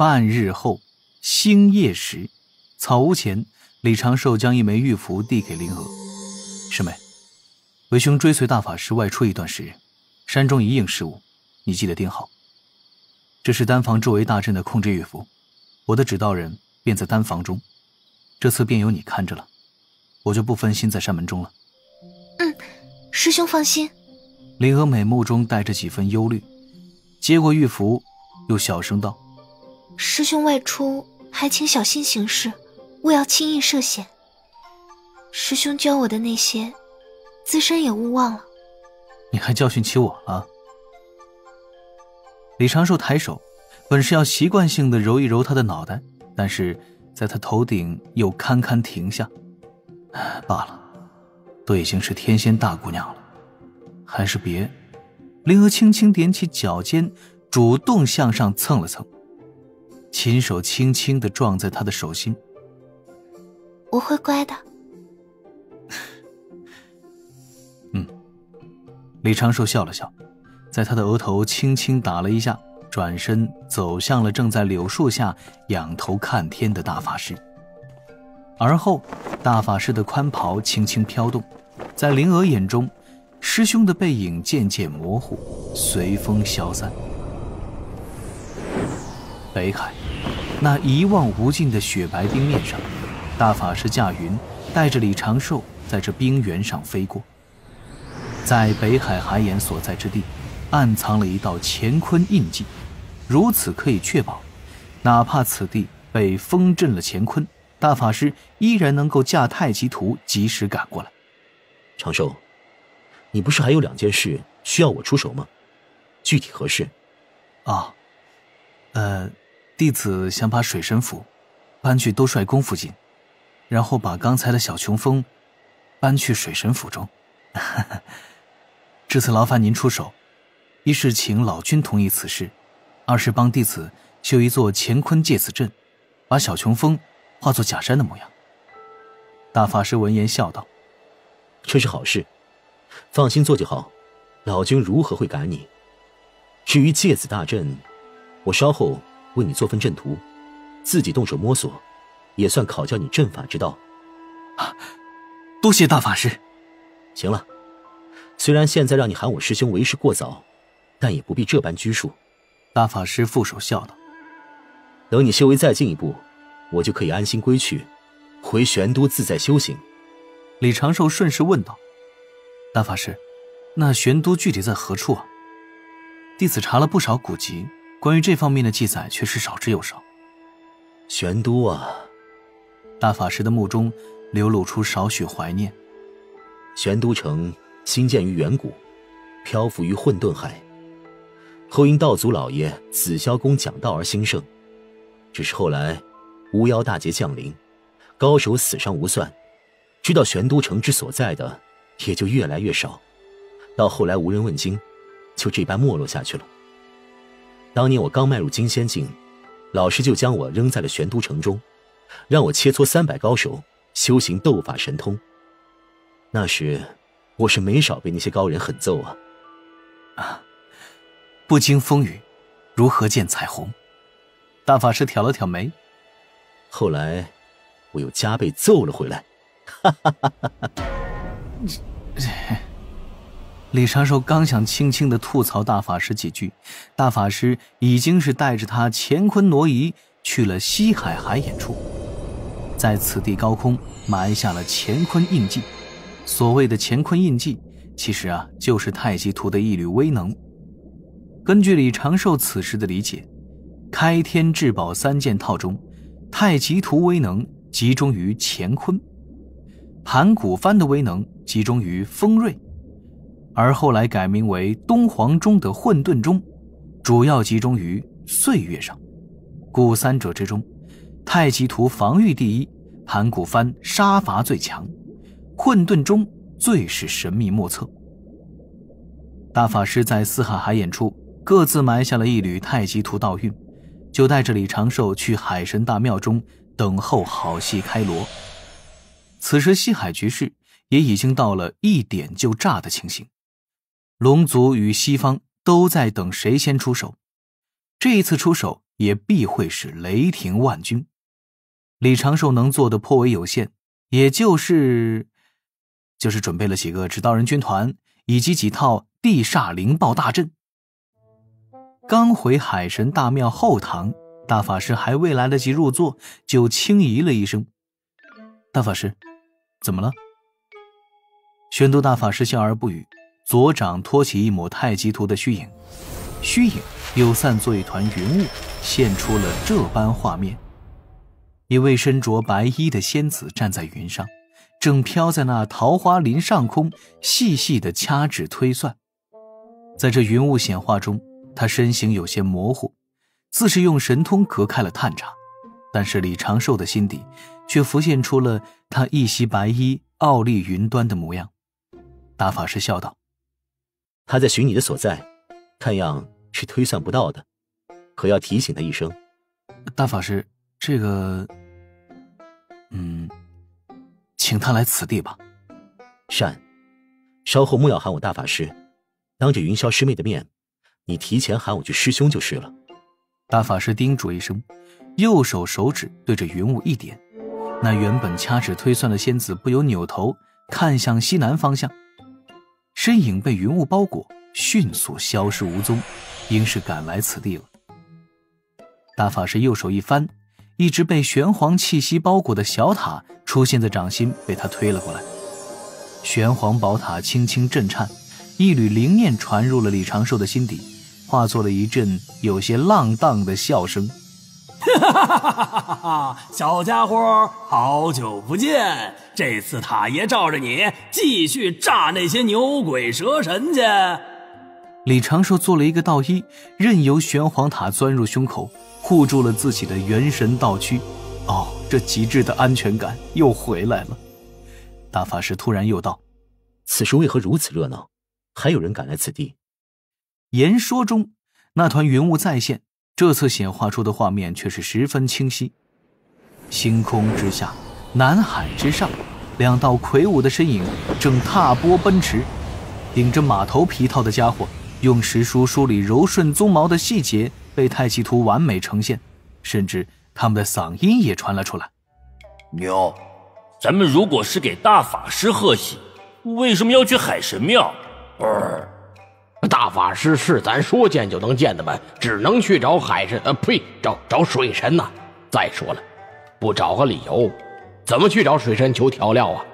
半日后星夜时，草屋前，李长寿将一枚玉符递给灵娥。师妹，为兄追随大法师外出一段时日，山中一应事务，你记得盯好。这是丹房周围大阵的控制玉符，我的指导人便在丹房中，这次便由你看着了，我就不分心在山门中了。师兄放心。灵娥美目中带着几分忧虑，接过玉符，又小声道：师兄外出还请小心行事，勿要轻易涉险。师兄教我的那些，自身也勿忘了。你还教训起我了？李长寿抬手，本是要习惯性地揉一揉他的脑袋，但是在他头顶又堪堪停下。罢了，都已经是天仙大姑娘了，还是别。灵娥轻轻踮起脚尖，主动向上蹭了蹭，琴手轻轻地撞在他的手心。我会乖的。李长寿笑了笑，在他的额头轻轻打了一下，转身走向了正在柳树下仰头看天的大法师。而后大法师的宽袍轻轻飘动，在灵娥眼中，师兄的背影渐渐模糊，随风消散。北海那一望无尽的雪白冰面上，大法师驾云带着李长寿在这冰原上飞过。在北海海眼所在之地，暗藏了一道乾坤印记，如此可以确保，哪怕此地被封镇了乾坤，大法师依然能够驾太极图及时赶过来。长寿，你不是还有2件事需要我出手吗？具体何事？弟子想把水神府搬去兜率宫附近，然后把刚才的小琼峰搬去水神府中。这次劳烦您出手，一是请老君同意此事，二是帮弟子修一座乾坤借此阵，把小琼峰化作假山的模样。大法师闻言笑道：这是好事，放心做就好，老君如何会赶你？至于借子大阵，我稍后为你做份阵图，自己动手摸索，也算考教你阵法之道。多谢大法师。行了，虽然现在让你喊我师兄为时过早，但也不必这般拘束。大法师负手笑道：等你修为再进一步，我就可以安心归去，回玄都自在修行。李长寿顺势问道：大法师，那玄都具体在何处啊？弟子查了不少古籍，关于这方面的记载却是少之又少。玄都啊。大法师的目中流露出少许怀念。玄都城兴建于远古，漂浮于混沌海，后因道祖老爷紫霄宫讲道而兴盛。只是后来巫妖大劫降临，高手死伤无算，知道玄都城之所在的也就越来越少，到后来无人问津，就这般没落下去了。当年我刚迈入金仙境，老师就将我扔在了玄都城中，让我切磋300高手，修行斗法神通。那时我是没少被那些高人狠揍啊。不经风雨，如何见彩虹？大法师挑了挑眉。后来我又加倍揍了回来。李长寿刚想轻轻地吐槽大法师几句，大法师已经是带着他乾坤挪移去了西海海眼处，在此地高空埋下了乾坤印记。所谓的乾坤印记，其实就是太极图的一缕威能。根据李长寿此时的理解，开天至宝3件套中，太极图威能集中于乾坤，盘古幡的威能集中于风瑞，而后来改名为东皇钟的混沌钟，主要集中于岁月上。故3者之中，太极图防御第一，盘古幡杀伐最强，混沌钟最是神秘莫测。大法师在四海海眼处各自埋下了一缕太极图道运，就带着李长寿去海神大庙中等候好戏开锣。此时西海局势也已经到了一点就炸的情形，龙族与西方都在等谁先出手。这一次出手也必会是雷霆万钧。李长寿能做的颇为有限，也就是准备了几个指刀人军团以及几套地煞灵爆大阵。刚回海神大庙后堂，大法师还未来得及入座，就轻咦了一声：“大法师，怎么了？”玄都大法师笑而不语，左掌托起一抹太极图的虚影，虚影又散作一团云雾，现出了这般画面。一位身着白衣的仙子站在云上，正飘在那桃花林上空，细细地掐指推算。在这云雾显化中，他身形有些模糊，自是用神通隔开了探查，但是李长寿的心底却浮现出了他一袭白衣傲立云端的模样。大法师笑道：“他在寻你的所在，看样是推算不到的，可要提醒他一声。”大法师，这个请他来此地吧。善，稍后莫要喊我大法师，当着云霄师妹的面，你提前喊我句师兄就是了。大法师叮嘱一声，右手手指对着云雾一点，那原本掐指推算的仙子不由扭头看向西南方向，身影被云雾包裹，迅速消失无踪，应是赶来此地了。大法师右手一翻，一只被玄黄气息包裹的小塔出现在掌心，被他推了过来。玄黄宝塔轻轻震颤，一缕灵念传入了李长寿的心底，化作了一阵有些浪荡的笑声。小家伙，好久不见，这次塔爷罩着你继续炸那些牛鬼蛇神去。李长寿做了一个倒衣，任由玄黄塔钻入胸口，护住了自己的元神道躯。这极致的安全感又回来了。大法师突然又道：“此时为何如此热闹？还有人赶来此地？”言说中，那团云雾再现，这次显化出的画面却是十分清晰。星空之下，南海之上，两道魁梧的身影正踏波奔驰，顶着马头皮套的家伙用石书梳理柔顺鬃毛的细节被太极图完美呈现，甚至他们的嗓音也传了出来。牛，咱们如果是给大法师贺喜，为什么要去海神庙？大法师是咱说见就能见的吗？只能去找海神，找水神呐。再说了，不找个理由，怎么去找水神求调料啊？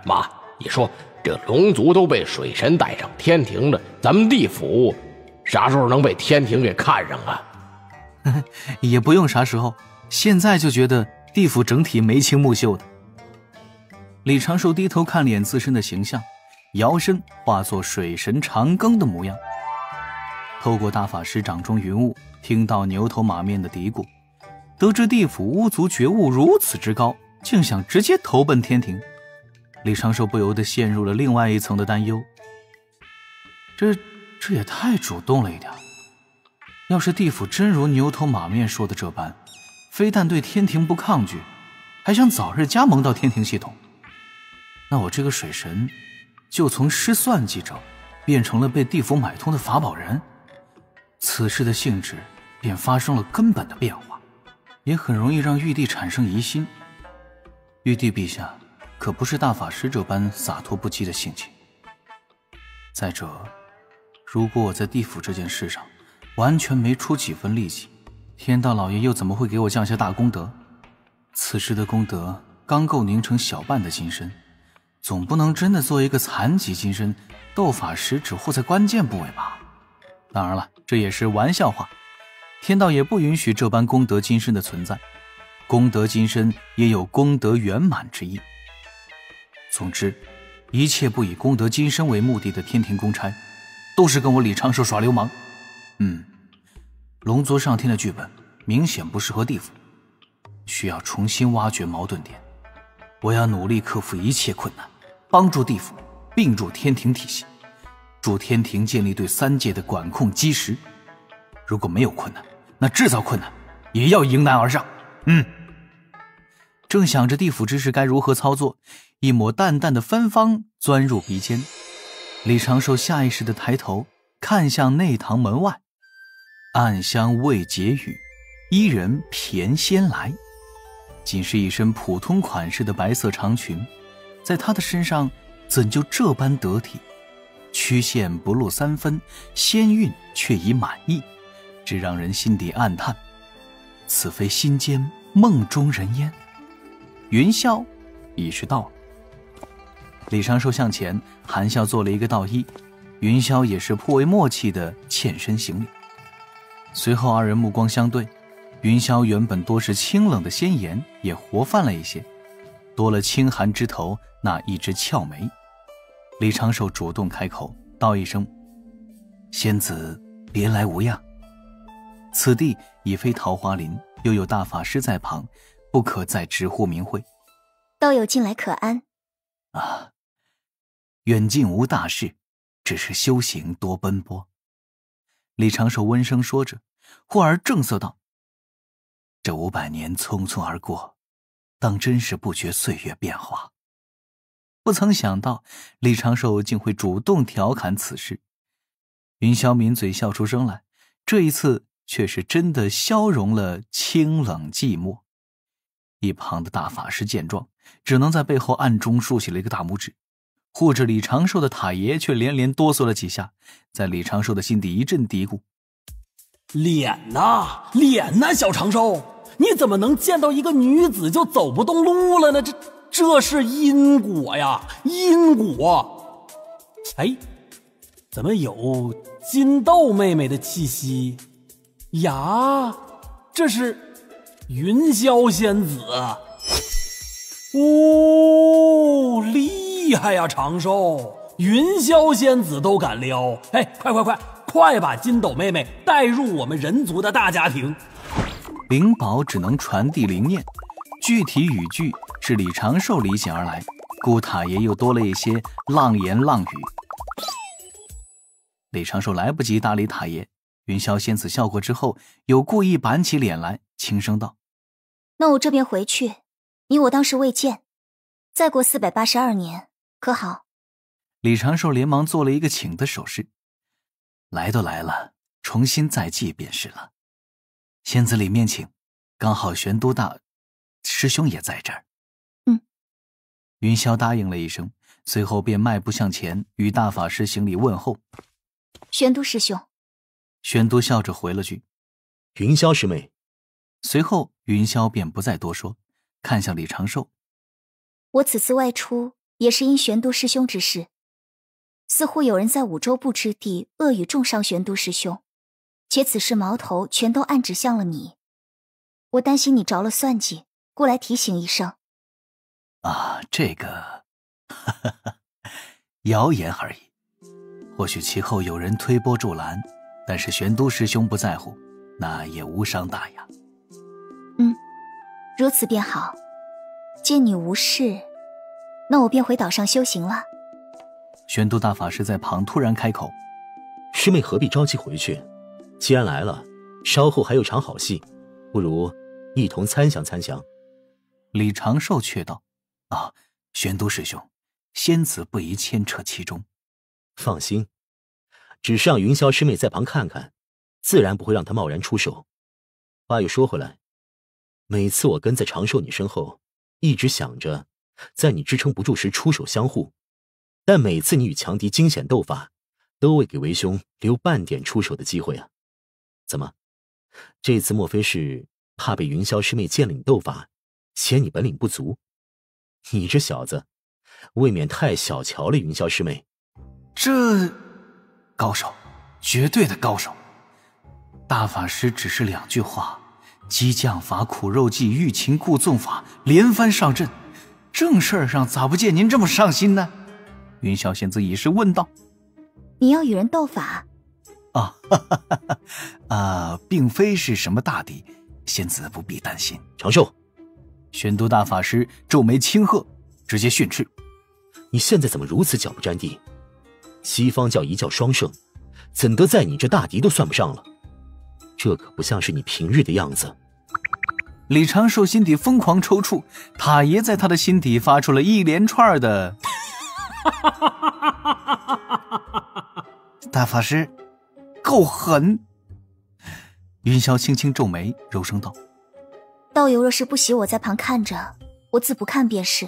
妈，你说这龙族都被水神带上天庭了，咱们地府啥时候能被天庭给看上啊？也不用啥时候，现在就觉得地府整体眉清目秀的。李长寿低头看脸自身的形象，摇身化作水神长庚的模样。透过大法师掌中云雾，听到牛头马面的嘀咕，得知地府巫族觉悟如此之高，竟想直接投奔天庭。李长寿不由得陷入了另外一层的担忧，这也太主动了一点。要是地府真如牛头马面说的这般，非但对天庭不抗拒，还想早日加盟到天庭系统，那我这个水神就从失算计者变成了被地府买通的法宝人，此事的性质便发生了根本的变化，也很容易让玉帝产生疑心。玉帝陛下可不是大法师这般洒脱不羁的性情。再者，如果我在地府这件事上完全没出几分力气，天道老爷又怎么会给我降下大功德？此时的功德刚够凝成小半的金身，总不能真的做一个残疾金身，斗法时只护在关键部位吧？当然了，这也是玩笑话，天道也不允许这般功德金身的存在，功德金身也有功德圆满之意。总之，一切不以功德金身为目的的天庭公差，都是跟我李长寿耍流氓。龙族上天的剧本明显不适合地府，需要重新挖掘矛盾点。我要努力克服一切困难，帮助地府并入天庭体系，助天庭建立对三界的管控基石。如果没有困难，那制造困难也要迎难而上。正想着地府之事该如何操作，一抹淡淡的芬芳钻入鼻尖。李长寿下意识地抬头看向内堂门外，暗香未解语，伊人翩先来。仅是一身普通款式的白色长裙，在她的身上怎就这般得体？曲线不露3分，仙韵却已满溢，只让人心底暗叹：此非心间梦中人焉。云霄已是到了。李长寿向前含笑做了一个道揖，云霄也是颇为默契地欠身行礼。随后二人目光相对，云霄原本多是清冷的仙颜也活泛了一些，多了清寒之头那一只俏眉。李长寿主动开口道一声：仙子别来无恙。此地已非桃花林，又有大法师在旁，不可再直呼名讳。道友近来可安？啊，远近无大事，只是修行多奔波。李长寿温声说着，忽而正色道：这500年匆匆而过，当真是不觉岁月变化。不曾想到李长寿竟会主动调侃此事。云霄抿嘴笑出声来，这一次却是真的消融了清冷寂寞。一旁的大法师见状，只能在背后暗中竖起了一个大拇指。护着李长寿的塔爷却连连哆嗦了几下，在李长寿的心底一阵嘀咕：脸呐，脸呐，小长寿，你怎么能见到一个女子就走不动路了呢？这是因果呀，因果。哎，怎么有金豆妹妹的气息呀？这是云霄仙子。哦，厉害呀，长寿，云霄仙子都敢撩。哎，快把金斗妹妹带入我们人族的大家庭。灵宝只能传递灵念，具体语句是李长寿理解而来，故塔爷又多了一些浪言浪语。李长寿来不及搭理塔爷，云霄仙子笑过之后，又故意板起脸来，轻声道：那我这边回去，你我当时未见，再过482年，可好？李长寿连忙做了一个请的手势：来都来了，重新再祭便是了。仙子里面请，刚好玄都大师兄也在这儿。云霄答应了一声，随后便迈步向前，与大法师行礼问候。玄都师兄。玄都笑着回了句：云霄师妹。随后云霄便不再多说，看向李长寿：我此次外出也是因玄都师兄之事，似乎有人在五洲部之地恶语重伤玄都师兄，且此事矛头全都暗指向了你。我担心你着了算计，过来提醒一声。啊，这个谣言而已，或许其后有人推波助澜，但是玄都师兄不在乎，那也无伤大雅。如此便好。见你无事，那我便回岛上修行了。玄都大法师在旁突然开口：师妹何必着急回去？既然来了，稍后还有场好戏，不如一同参详参详。李长寿却道：啊，玄都师兄，仙子不宜牵扯其中。放心，只是让云霄师妹在旁看看，自然不会让她贸然出手。话又说回来，每次我跟在长寿你身后，一直想着在你支撑不住时出手相护，但每次你与强敌惊险斗法，都未给为兄留半点出手的机会啊！怎么，这次莫非是怕被云霄师妹见了你斗法，嫌你本领不足？你这小子，未免太小瞧了云霄师妹。这高手，绝对的高手。大法师只是2句话，激将法、苦肉计、欲擒故纵法连番上阵，正事儿上咋不见您这么上心呢？云霄仙子以是问道：你要与人斗法？并非是什么大敌，仙子不必担心。长寿，玄都大法师皱眉轻喝，直接训斥：你现在怎么如此脚不沾地？西方教一教双圣，怎得在你这大敌都算不上了？这可不像是你平日的样子。李长寿心底疯狂抽搐，塔爷在他的心底发出了一连串的大法师够狠。云霄轻轻皱眉，柔声道：道友若是不喜我在旁看着，我自不看便是。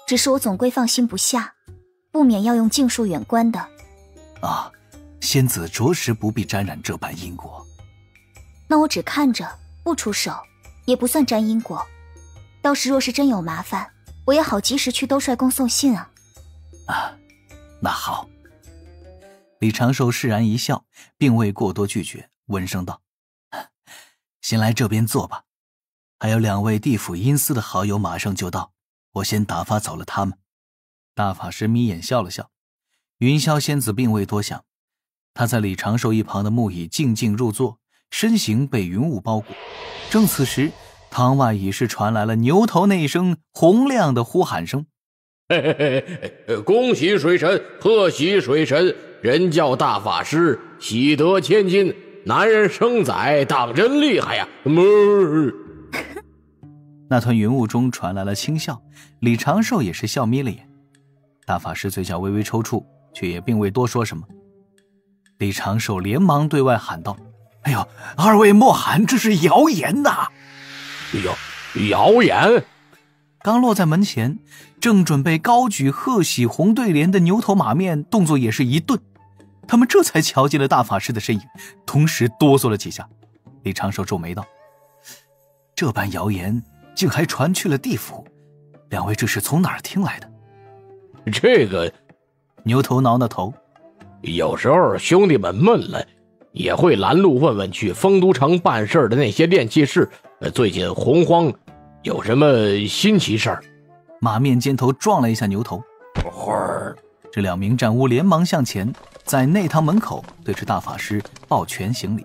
只是我总归放心不下，不免要用镜术远观的。啊，仙子着实不必沾染这般因果。那我只看着不出手，也不算沾因果。到时若是真有麻烦，我也好及时去兜帅宫送信啊。啊，那好。李长寿释然一笑，并未过多拒绝，温声道：先来这边坐吧，还有2位地府阴司的好友马上就到，我先打发走了他们。大法师眯眼笑了笑，云霄仙子并未多想，他在李长寿一旁的木椅静静入座，身形被云雾包裹。正此时，堂外已是传来了牛头那一声洪亮的呼喊声：恭喜水神，贺喜水神，人教大法师，喜得千金，男人生崽当真厉害呀！那团云雾中传来了轻笑，李长寿也是笑眯了眼。大法师嘴角微微抽搐，却也并未多说什么。李长寿连忙对外喊道：哎呦，二位莫喊，这是谣言呐！谣言！刚落在门前，正准备高举贺喜红对联的牛头马面动作也是一顿，他们这才瞧见了大法师的身影，同时哆嗦了几下。李长寿皱眉道：这般谣言竟还传去了地府，两位这是从哪儿听来的？这个牛头挠挠头，有时候兄弟们闷了，也会拦路问问去丰都城办事的那些炼器士，最近洪荒有什么新奇事儿？马面肩头撞了一下牛头。这2名战巫连忙向前，在内堂门口对着大法师抱拳行礼。